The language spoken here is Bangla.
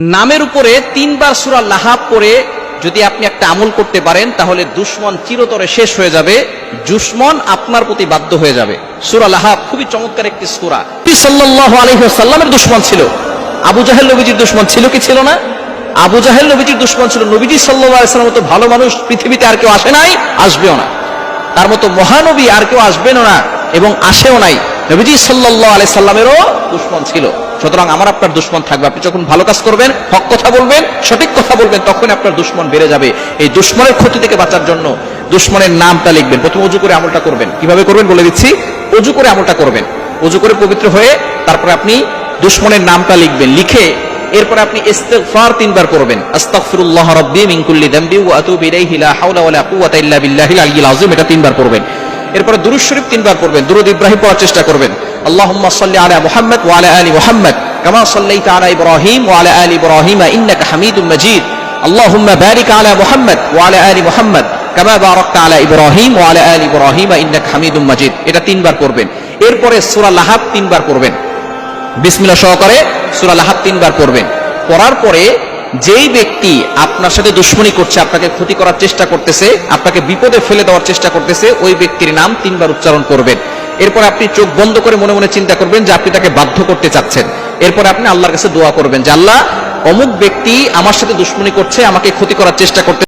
নামের উপরে 3 বার সূরা লাহাব পড়ে যদি আপনি একটা আমল করতে পারেন তাহলে দুশমন চিরতরে শেষ হয়ে যাবে, দুশমন আপনার প্রতি বাধ্য হয়ে যাবে। সূরা লাহাব খুবই চমৎকার একটি সূরা। নবী সাল্লাল্লাহু আলাইহি ওয়াসাল্লামের দুশমন ছিল। আবু জাহেল নবীজির দুশমন ছিল কি ছিল না? আবু জাহেল নবীজির দুশমন ছিল। নবীজি সাল্লাল্লাহু আলাইহি ওয়াসাল্লামের মতো ভালো মানুষ পৃথিবীতে আর কেউ আসে নাই, আসবেও না। তার মতো মহানবী আর কেউ আসবেনও না এবং আসেও নাই। নবীজি সাল্লাল্লাহু আলাইহি সাল্লামেরও দুশমন ছিল। সুতরাং আমার আপনার দুশমন থাকবে। আপনি যখন ভালো কাজ করবেন, হক কথা বলবেন, সঠিক কথা বলবেন, তখন আপনার দুশমন বেড়ে যাবে। এই দুশমনের ক্ষতি থেকে বাঁচার জন্য দুশমনের নামটা লিখবেন। প্রথমে ওযু করে আমলটা করবেন। কিভাবে করবেন বলে দিচ্ছি। ওযু করে আমলটা করবেন। ওযু করে পবিত্র হয়ে তারপরে আপনি দুশমনের নামটা লিখবেন। লিখে এরপরে আপনি ইস্তিগফার 3 বার করবেন। আস্তাগফিরুল্লাহ রাব্বি মিন কুল্লি যামবি ওয়া আতুবু ইলাইহি লা হাওলা ওয়া লা কুওয়াতা ইল্লা বিল্লাহিল আলিয়্যিল আযীম। এটা 3 বার করবেন। এরপরে দুরূদ শরীফ 3 বার করবেন। দুরূদ ইব্রাহিম পড়ার চেষ্টা করবেন। আল্লাহুম্মা সাল্লি আলা মুহাম্মাদ ওয়া আলা আলি মুহাম্মাদ কামা সাল্লাইতা আলা ইব্রাহিম ওয়া আলা আলি ইব্রাহিম ইন্নাকা হামিদুম মাজিদ। আল্লাহুম্মা বারিক আলা মুহাম্মাদ ওয়া আলা আলি মুহাম্মাদ কামা বারাকতা আলা ইব্রাহিম ওয়া আলা আলি ইব্রাহিম ইন্নাকা হামিদুম মাজিদ। এটা 3 বার করবেন। এরপরে সূরা লাহাব 3 বার করবেন। বিসমিল্লাহ সহকারে সূরা লাহাব 3 বার করবেন। পড়ার পরে যেই ব্যক্তি আপনার সাথে দুশমনি করছে, আপনাকে ক্ষতি করার চেষ্টা করতেছে, আপনাকে বিপদে ফেলে দেওয়ার চেষ্টা করতেছে, ওই ব্যক্তির নাম 3 বার উচ্চারণ করবেন। এরপর আপনি চোখ বন্ধ করে মনে মনে চিন্তা করবেন যে আপনি তাকে বাধ্য করতে চাচ্ছেন। এরপর আপনি আল্লাহর কাছে দোয়া করবেন যে আল্লাহ, অমুক ব্যক্তি আমার সাথে দুশমনি করছে, আমাকে ক্ষতি করার চেষ্টা করতে